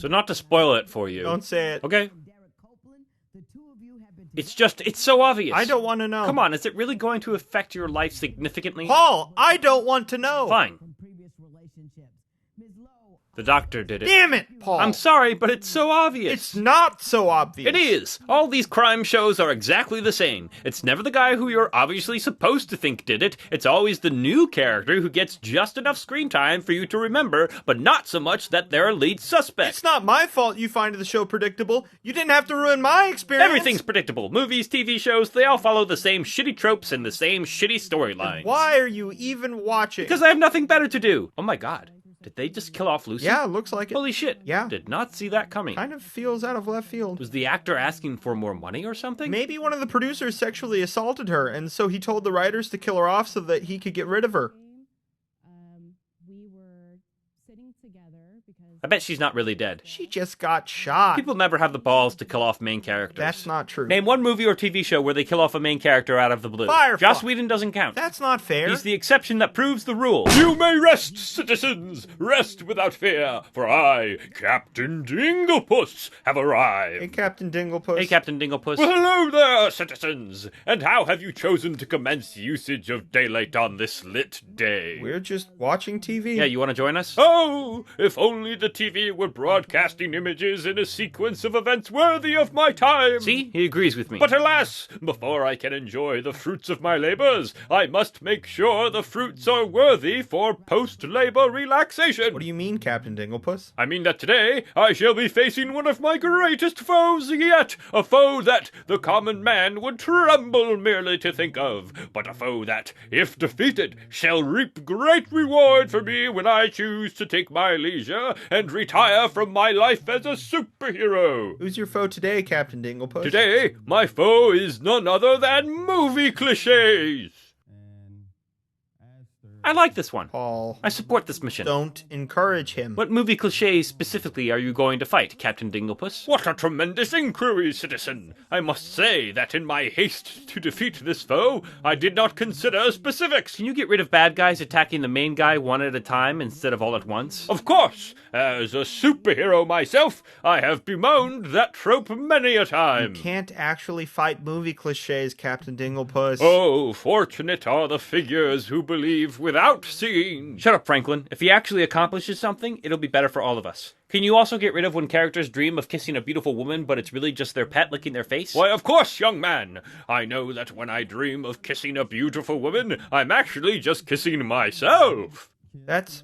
So not to spoil it for you. Don't say it. Okay. It's so obvious. I don't want to know. Come on, is it really going to affect your life significantly? Paul, I don't want to know. Fine. The doctor did it. Damn it, Paul. I'm sorry, but it's so obvious. It's not so obvious. It is. All these crime shows are exactly the same. It's never the guy who you're obviously supposed to think did it. It's always the new character who gets just enough screen time for you to remember, but not so much that they're a lead suspect. It's not my fault you find the show predictable. You didn't have to ruin my experience. Everything's predictable. Movies, TV shows, they all follow the same shitty tropes and the same shitty storylines. Why are you even watching? Because I have nothing better to do. Oh my god. Did they just kill off Lucy? Yeah, looks like it. Holy shit. Yeah. Did not see that coming. Kind of feels out of left field. Was the actor asking for more money or something? Maybe one of the producers sexually assaulted her, and so he told the writers to kill her off so that he could get rid of her. We were sitting together because I bet she's not really dead. She just got shot. People never have the balls to kill off main characters. That's not true. Name one movie or TV show where they kill off a main character out of the blue. Firefox. Joss Whedon doesn't count. That's not fair. He's the exception that proves the rule. You may rest, citizens. Rest without fear, for I, Captain Dinglepuss, have arrived. Hey, Captain Dinglepuss. Hey, Captain Dinglepuss. Well, hello there, citizens. And how have you chosen to commence usage of daylight on this lit day? We're just watching TV. Yeah, you want to join us? Oh, if only the TV were broadcasting images in a sequence of events worthy of my time. See? He agrees with me. But alas, before I can enjoy the fruits of my labors, I must make sure the fruits are worthy for post-labor relaxation. What do you mean, Captain Dinglepuss? I mean that today I shall be facing one of my greatest foes yet, a foe that the common man would tremble merely to think of, but a foe that, if defeated, shall reap great reward for me when I choose to take my leisure and retire from my life as a superhero. Who's your foe today, Captain Dinglepuss? Today, my foe is none other than movie cliches. I like this one. Paul, I support this mission. don't encourage him. What movie cliches specifically are you going to fight, Captain Dinglepuss? What a tremendous inquiry, citizen! I must say that in my haste to defeat this foe, I did not consider specifics. Can you get rid of bad guys attacking the main guy one at a time instead of all at once? Of course, as a superhero myself, I have bemoaned that trope many a time. You can't actually fight movie cliches, Captain Dinglepuss. Oh, fortunate are the figures who believe without seeing. Shut up, Franklin. If he actually accomplishes something, it'll be better for all of us. Can you also get rid of when characters dream of kissing a beautiful woman, but it's really just their pet licking their face? Why, of course, young man. I know that when I dream of kissing a beautiful woman, I'm actually just kissing myself. That's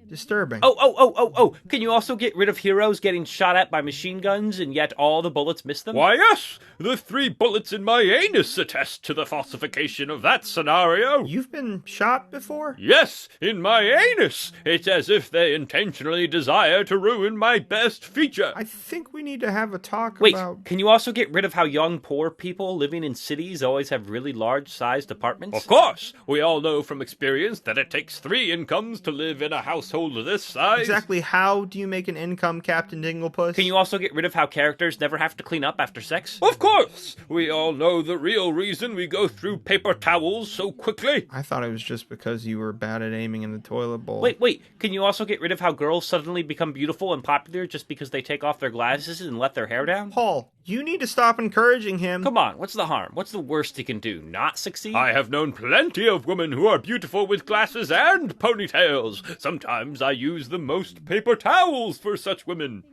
disturbing. Oh, can you also get rid of heroes getting shot at by machine guns and yet all the bullets miss them? Why, yes, the 3 bullets in my anus attest to the falsification of that scenario. You've been shot before? Yes, in my anus. It's as if they intentionally desire to ruin my best feature. I think we need to have a talk Wait, about... can you also get rid of how young, poor people living in cities always have really large-sized apartments? Of course, we all know from experience that it takes 3 incomes to live in a household of this size. Exactly how do you make an income, Captain Dinglepuss? Can you also get rid of how characters never have to clean up after sex? Of course! We all know the real reason we go through paper towels so quickly. I thought it was just because you were bad at aiming in the toilet bowl. Wait, can you also get rid of how girls suddenly become beautiful and popular just because they take off their glasses and let their hair down? Paul, you need to stop encouraging him. Come on, what's the harm? What's the worst he can do? Not succeed? I have known plenty of women who are beautiful with glasses and ponytails. Sometimes I use the most paper towels for such women.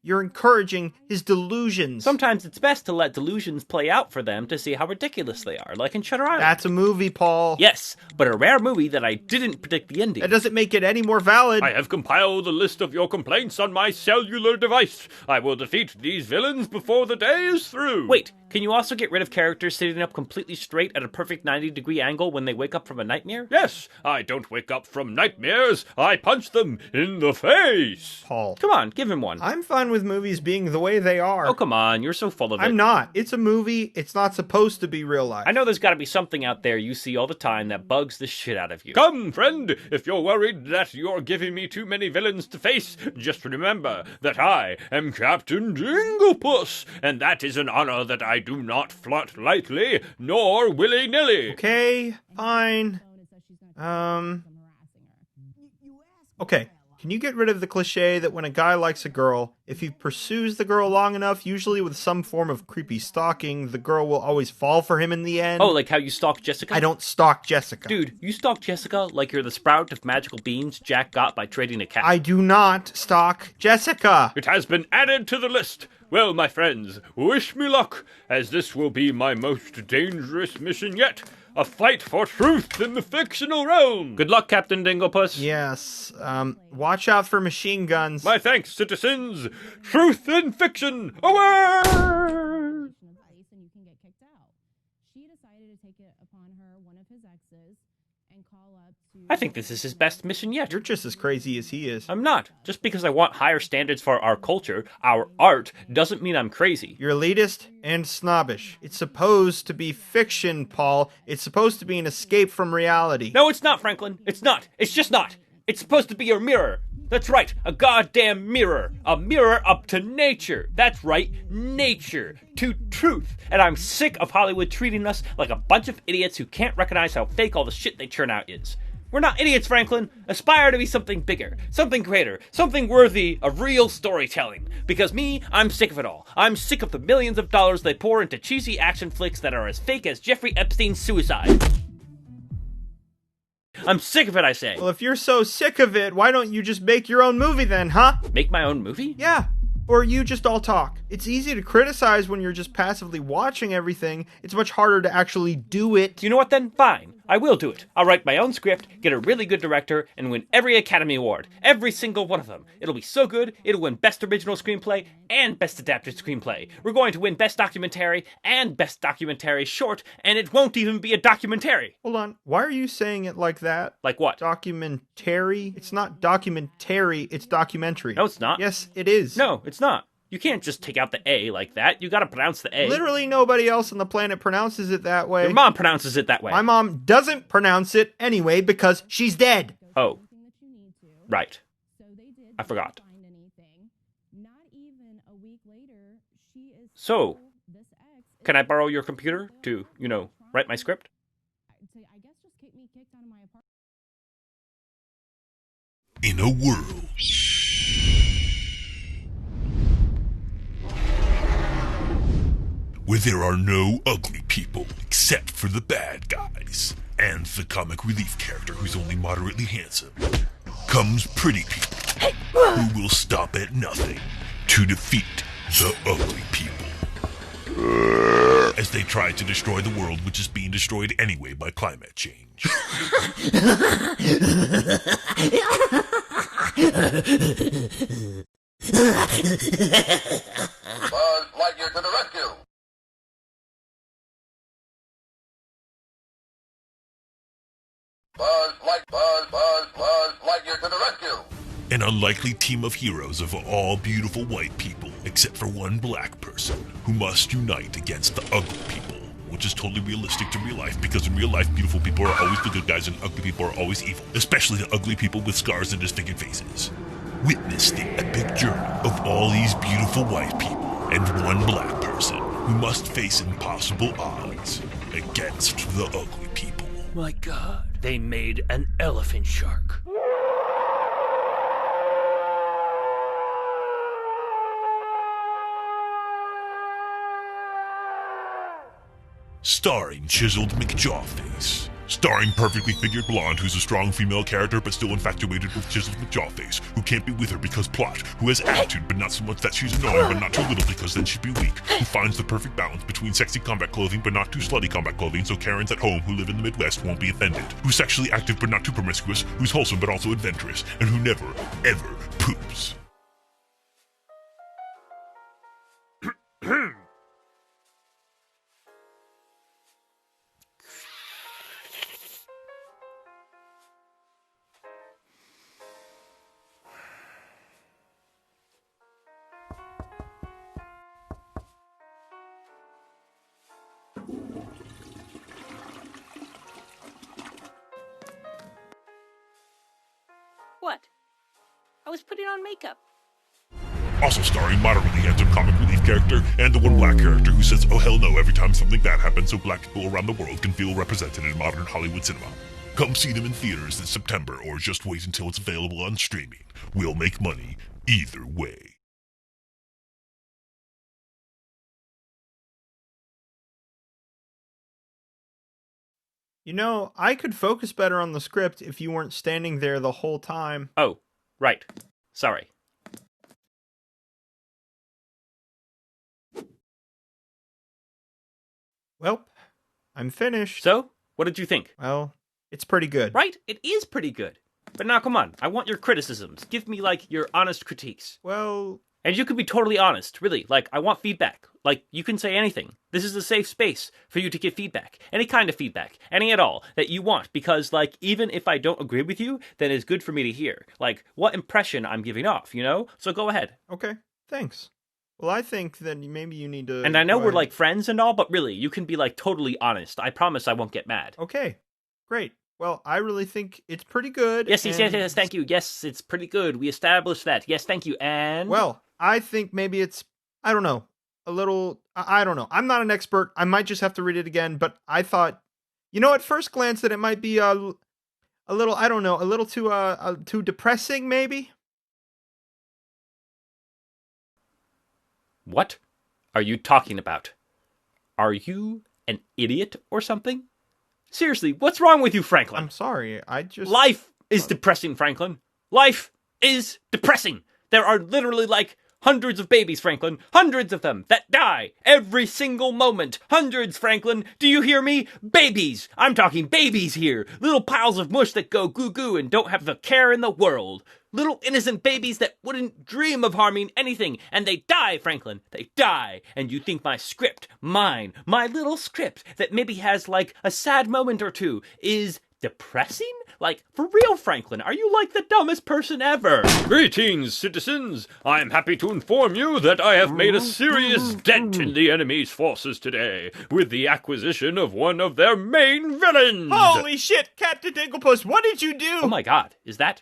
You're encouraging his delusions. Sometimes it's best to let delusions play out for them to see how ridiculous they are, like in Shutter Island. That's a movie, Paul. Yes, but a rare movie that I didn't predict the ending. That doesn't make it any more valid. I have compiled a list of your complaints on my cellular device. I will defeat these villains before the day is through. Wait, can you also get rid of characters sitting up completely straight at a perfect 90-degree angle when they wake up from a nightmare? Yes, I don't wake up from nightmares. I punch them in the face. Paul. Come on, give him one. I'm fine with movies being the way they are. Oh, come on, you're so full of it. I'm not. It's a movie. It's not supposed to be real life. I know there's gotta be something out there you see all the time that bugs the shit out of you. Come, friend, if you're worried that you're giving me too many villains to face, just remember that I am Captain Dinglepuss, and that is an honor that I do not flaunt lightly, nor willy-nilly. Okay, fine. Okay. Can you get rid of the cliche that when a guy likes a girl, if he pursues the girl long enough, usually with some form of creepy stalking, the girl will always fall for him in the end? Oh, like how you stalk Jessica? I don't stalk Jessica. Dude, you stalk Jessica like you're the sprout of magical beans Jack got by trading a cat. I do not stalk Jessica. It has been added to the list. Well, my friends, wish me luck, as this will be my most dangerous mission yet. A fight for truth in the fictional realm. Good luck, Captain Dinglepuss. Yes, watch out for machine guns. My thanks, citizens. Truth in fiction, away! And you can get kicked out. She decided to take it upon her, one of his exes, and call up to... I think this is his best mission yet. You're just as crazy as he is. I'm not. Just because I want higher standards for our culture, our art, doesn't mean I'm crazy. You're elitist and snobbish. It's supposed to be fiction, Paul. It's supposed to be an escape from reality. No, it's not, Franklin. It's not. It's just not. It's supposed to be your mirror. That's right, a goddamn mirror. A mirror up to nature. That's right, nature. To truth. And I'm sick of Hollywood treating us like a bunch of idiots who can't recognize how fake all the shit they churn out is. We're not idiots, Franklin. Aspire to be something bigger, something greater, something worthy of real storytelling. Because me, I'm sick of it all. I'm sick of the millions of dollars they pour into cheesy action flicks that are as fake as Jeffrey Epstein's suicide. I'm sick of it, I say. Well, if you're so sick of it, why don't you just make your own movie then, huh? Make my own movie? Yeah. Or you just all talk. It's easy to criticize when you're just passively watching everything. It's much harder to actually do it. You know what then? Fine. I will do it. I'll write my own script, get a really good director, and win every Academy Award. Every single one of them. It'll be so good, it'll win Best Original Screenplay and Best Adapted Screenplay. We're going to win Best Documentary and Best Documentary Short, and it won't even be a documentary. Hold on. Why are you saying it like that? Like what? Documentary? It's not documentary, it's documentary. No, it's not. Yes, it is. No, it's not. You can't just take out the A like that. You gotta pronounce the A. Literally nobody else on the planet pronounces it that way. Your mom pronounces it that way. My mom doesn't pronounce it anyway because she's dead. Oh. Right. I forgot. So, can I borrow your computer to, write my script? In a world where there are no ugly people except for the bad guys and the comic relief character who's only moderately handsome, comes pretty people who will stop at nothing to defeat the ugly people as they try to destroy the world, which is being destroyed anyway by climate change. Buzz Lightyear to the rescue! Buzz Lightyear to the rescue! An unlikely team of heroes of all beautiful white people, except for one black person, who must unite against the ugly people, which is totally realistic to real life, because in real life, beautiful people are always the good guys and ugly people are always evil, especially the ugly people with scars and disfigured faces. Witness the epic journey of all these beautiful white people and one black person who must face impossible odds against the ugly people. My God, they made an elephant shark. Starring chiseled McJawface. Starring perfectly figured blonde who's a strong female character but still infatuated with chiseled McJawface, who can't be with her because plot, who has attitude but not so much that she's annoying but not too little because then she'd be weak, who finds the perfect balance between sexy combat clothing but not too slutty combat clothing so Karens at home who live in the Midwest won't be offended, who's sexually active but not too promiscuous, who's wholesome but also adventurous, and who never, ever poops. What? I was putting on makeup. Also starring moderately handsome comic relief character and the one black character who says oh hell no every time something bad happens so black people around the world can feel represented in modern Hollywood cinema. Come see them in theaters this September or just wait until it's available on streaming. We'll make money either way. You know, I could focus better on the script if you weren't standing there the whole time. Oh, right. Sorry. Well, I'm finished. So, what did you think? Well, it's pretty good. Right? It is pretty good. But now, come on. I want your criticisms. Give me, your honest critiques. Well, And you can be totally honest, really. I want feedback. You can say anything. This is a safe space for you to give feedback. Any kind of feedback. Any at all that you want. Because, even if I don't agree with you, then it's good for me to hear. What impression I'm giving off, you know? So go ahead. okay, thanks. Well, I think that maybe you need to... And I know go we're, ahead. friends and all, but really, you can be, totally honest. I promise I won't get mad. Okay, great. Well, I really think it's pretty good. Yes, and- yes, thank you. Yes, it's pretty good. We established that. Yes, thank you. And... Well, I think maybe it's, I don't know, a little, I don't know. I'm not an expert. I might just have to read it again, but I thought, at first glance that it might be a little, I don't know, a little too depressing, maybe? What are you talking about? Are you an idiot or something? Seriously, what's wrong with you, Franklin? I'm sorry, I just... Life is depressing, Franklin. Life is depressing. There are literally hundreds of babies, Franklin. Hundreds of them that die every single moment. Hundreds, Franklin. Do you hear me? Babies. I'm talking babies here. Little piles of mush that go goo-goo and don't have the care in the world. Little innocent babies that wouldn't dream of harming anything. And they die, Franklin. They die. And you think my script, my little script that maybe has a sad moment or two is depressing? For real, Franklin, are you the dumbest person ever? Greetings, citizens. I am happy to inform you that I have made a serious dent in the enemy's forces today, with the acquisition of one of their main villains. Holy shit, Captain Dinglepuss, what did you do? Oh my god, is that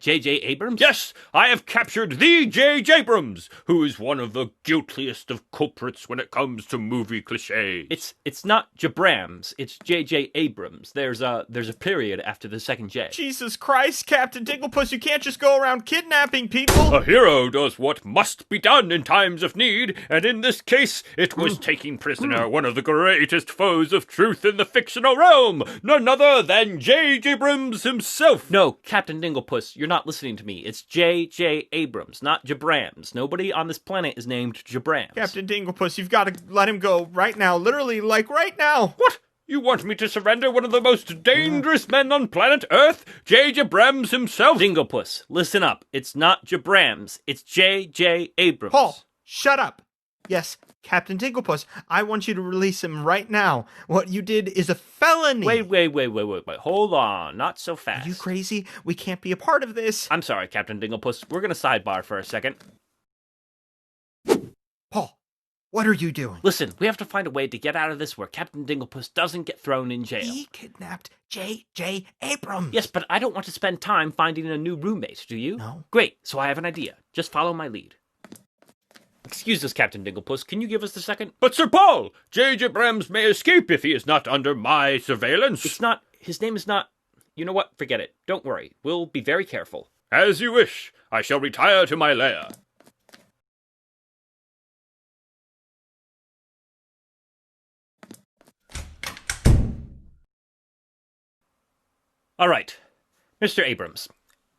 J.J. Abrams? Yes, I have captured the J.J. Abrams, who is one of the guiltiest of culprits when it comes to movie cliches. It's not Jabrams, it's J.J. Abrams. There's a period after the second J. Jesus Christ, Captain Dinglepuss, you can't just go around kidnapping people. A hero does what must be done in times of need, and in this case, it was taking prisoner one of the greatest foes of truth in the fictional realm, none other than J.J. Abrams himself. No, Captain Dinglepuss, you're not listening to me. It's J.J. Abrams, not Jabrams. Nobody on this planet is named Jabrams. Captain Dinglepuss, you've got to let him go right now. Literally, right now. What? You want me to surrender one of the most dangerous men on planet Earth? J.J. Abrams himself? Dinglepuss, listen up. It's not Jabrams. It's J.J. Abrams. Paul, shut up. Yes, Captain Dinglepuss, I want you to release him right now. What you did is a felony. Wait. Hold on. Not so fast. Are you crazy? We can't be a part of this. I'm sorry, Captain Dinglepuss. We're going to sidebar for a second. Paul, what are you doing? Listen, we have to find a way to get out of this where Captain Dinglepuss doesn't get thrown in jail. He kidnapped J.J. Abrams. Yes, but I don't want to spend time finding a new roommate, do you? No. Great, so I have an idea. Just follow my lead. Excuse us, Captain Dinglepuss. Can you give us a second? But Sir Paul, J.J. Abrams may escape if he is not under my surveillance. It's not... His name is not... You know what? Forget it. Don't worry. We'll be very careful. As you wish. I shall retire to my lair. All right. Mr. Abrams.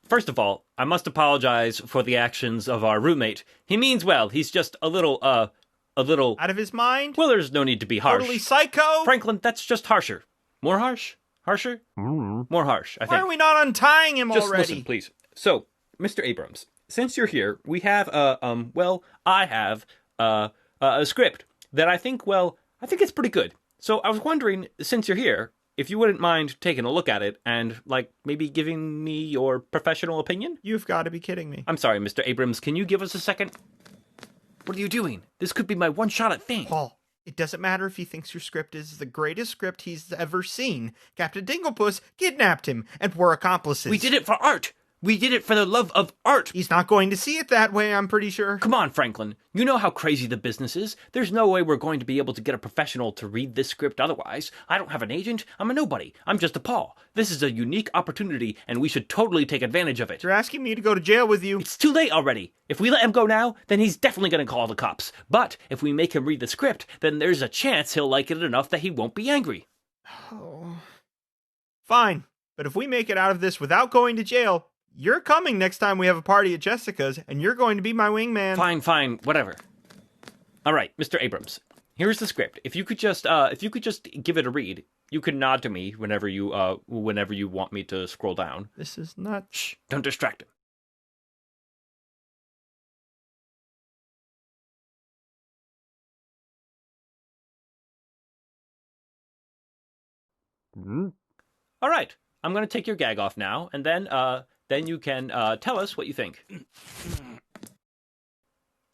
First of all, I must apologize for the actions of our roommate. He means well. He's just a little... Out of his mind? Well, there's no need to be harsh. Totally psycho? Franklin, that's just harsher. More harsh? Harsher? More harsh, I think. Why are we not untying him Just already? listen, please. So, Mr. Abrams, since you're here, we have, I have, a script that I think it's pretty good. So I was wondering, since you're here, if you wouldn't mind taking a look at it and, maybe giving me your professional opinion? You've got to be kidding me. I'm sorry, Mr. Abrams, can you give us a second? What are you doing? This could be my one shot at fame. Paul, it doesn't matter if he thinks your script is the greatest script he's ever seen. Captain Dinglepuss kidnapped him, and we're accomplices. We did it for art. We did it for the love of art. He's not going to see it that way, I'm pretty sure. Come on, Franklin. You know how crazy the business is. There's no way we're going to be able to get a professional to read this script otherwise. I don't have an agent. I'm a nobody. I'm just a Paul. This is a unique opportunity, and we should totally take advantage of it. You're asking me to go to jail with you. It's too late already. If we let him go now, then he's definitely going to call the cops. But if we make him read the script, then there's a chance he'll like it enough that he won't be angry. Oh. Fine. But if we make it out of this without going to jail, you're coming next time we have a party at Jessica's, and you're going to be my wingman. Fine, whatever. All right, Mr. Abrams. Here's the script. If you could just give it a read, you can nod to me whenever you want me to scroll down. This is not. Shh! Don't distract him. All right. I'm going to take your gag off now, and then you can tell us what you think.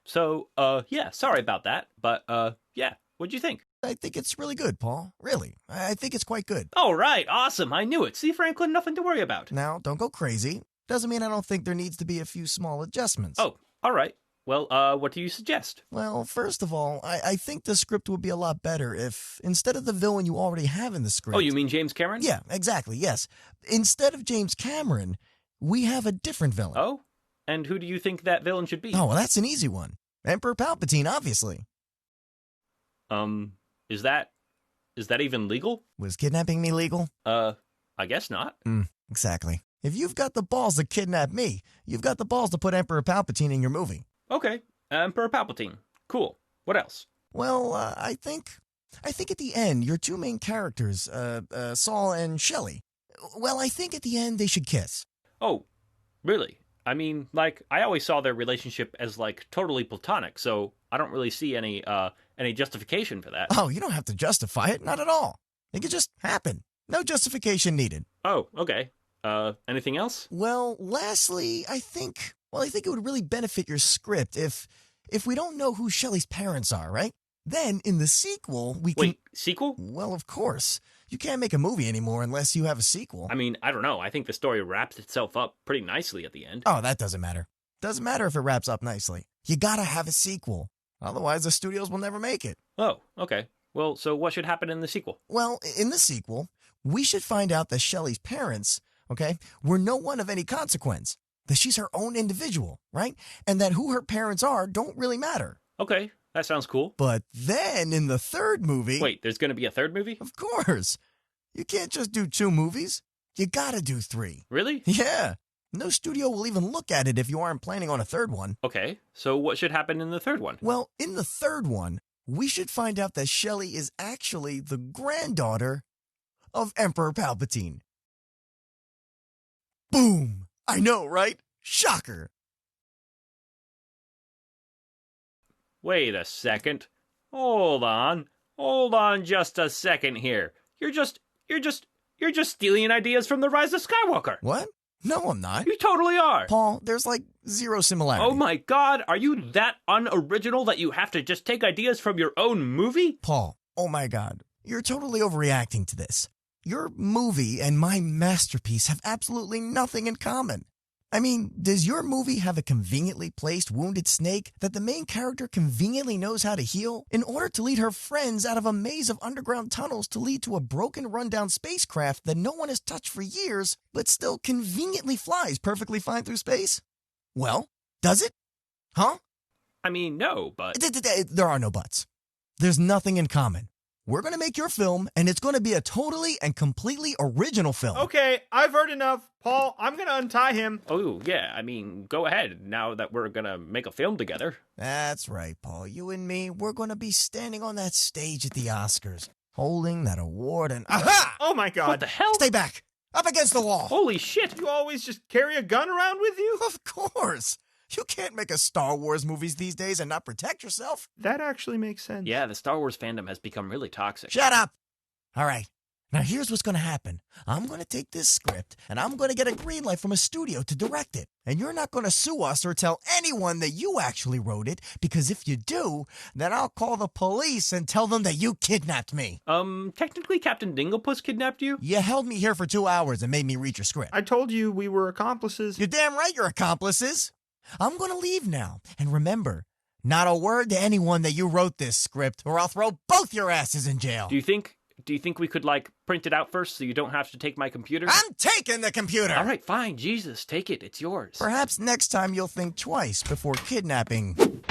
So, yeah, sorry about that, but yeah, what'd you think? I think it's really good, Paul. Really. I think it's quite good. All right, awesome. I knew it. See, Franklin, nothing to worry about. Now, don't go crazy. Doesn't mean I don't think there needs to be a few small adjustments. Oh, all right. Well, what do you suggest? Well, first of all, I think the script would be a lot better if, instead of the villain you already have in the script... Oh, you mean James Cameron? Yeah, exactly, yes. Instead of James Cameron, we have a different villain. Oh? And who do you think that villain should be? Oh, well, that's an easy one. Emperor Palpatine, obviously. Is that even legal? Was kidnapping me legal? I guess not. Exactly. If you've got the balls to kidnap me, you've got the balls to put Emperor Palpatine in your movie. Okay, Emperor Palpatine. Cool. What else? Well, I think at the end, your two main characters, Saul and Shelley, well, I think at the end they should kiss. Oh, really? I mean, like, I always saw their relationship as, like, totally platonic, so I don't really see any justification for that. Oh, you don't have to justify it, not at all. It could just happen. No justification needed. Oh, okay. Anything else? Well, lastly, I think it would really benefit your script if we don't know who Shelley's parents are, right? Then, in the sequel, we can... Wait, sequel? Well, of course. You can't make a movie anymore unless you have a sequel. I mean, I don't know. I think the story wraps itself up pretty nicely at the end. Oh, that doesn't matter. Doesn't matter if it wraps up nicely. You gotta have a sequel. Otherwise, the studios will never make it. Oh, okay. Well, so what should happen in the sequel? Well, in the sequel, we should find out that Shelley's parents, okay, were no one of any consequence. That she's her own individual, right? And that who her parents are don't really matter. Okay, that sounds cool. But then in the third movie... Wait, there's going to be a third movie? Of course. You can't just do 2 movies. You gotta do 3. Really? Yeah. No studio will even look at it if you aren't planning on a third one. Okay, so what should happen in the third one? Well, in the third one, we should find out that Shelley is actually the granddaughter of Emperor Palpatine. Boom! I know, right? Shocker! Wait a second. Hold on just a second here. You're just stealing ideas from The Rise of Skywalker. What? No, I'm not. You totally are. Paul, there's like 0 similarity. Oh my god, are you that unoriginal that you have to just take ideas from your own movie? Paul, oh my god, you're totally overreacting to this. Your movie and my masterpiece have absolutely nothing in common. I mean, does your movie have a conveniently placed wounded snake that the main character conveniently knows how to heal in order to lead her friends out of a maze of underground tunnels to lead to a broken rundown spacecraft that no one has touched for years but still conveniently flies perfectly fine through space? Well, does it? Huh? I mean, no, but... There are no buts. There's nothing in common. We're going to make your film, and it's going to be a totally and completely original film. Okay, I've heard enough. Paul, I'm going to untie him. Oh, yeah, I mean, go ahead, now that we're going to make a film together. That's right, Paul. You and me, we're going to be standing on that stage at the Oscars, holding that award and... Aha! Oh, my God. What the hell? Stay back! Up against the wall! Holy shit! You always just carry a gun around with you? Of course! You can't make a Star Wars movies these days and not protect yourself. That actually makes sense. Yeah, the Star Wars fandom has become really toxic. Shut up! All right, Now here's what's going to happen. I'm going to take this script and I'm going to get a green light from a studio to direct it. And you're not going to sue us or tell anyone that you actually wrote it, because if you do, then I'll call the police and tell them that you kidnapped me. Technically Captain Dinglepuss kidnapped you? You held me here for 2 hours and made me read your script. I told you we were accomplices. You're damn right you're accomplices. I'm going to leave now. And remember, not a word to anyone that you wrote this script, or I'll throw both your asses in jail. Do you think we could, like, print it out first so you don't have to take my computer? I'm taking the computer! All right, fine. Jesus, take it. It's yours. Perhaps next time you'll think twice before kidnapping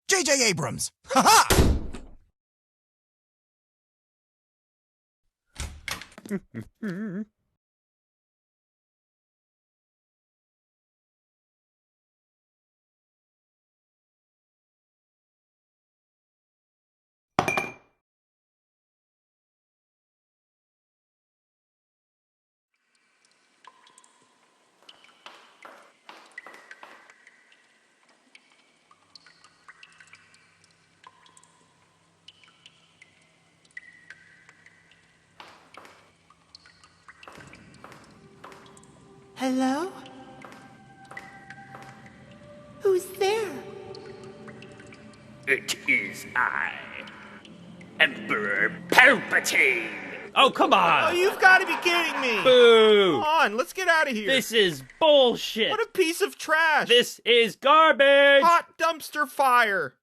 J.J. Abrams. Ha-ha! Hello? Who's there? It is I, Emperor Palpatine. Oh, come Oh, on! you've got to be kidding me. Boo! Come on, let's get out of here. This is bullshit! What a piece of trash. This is garbage! Hot dumpster fire.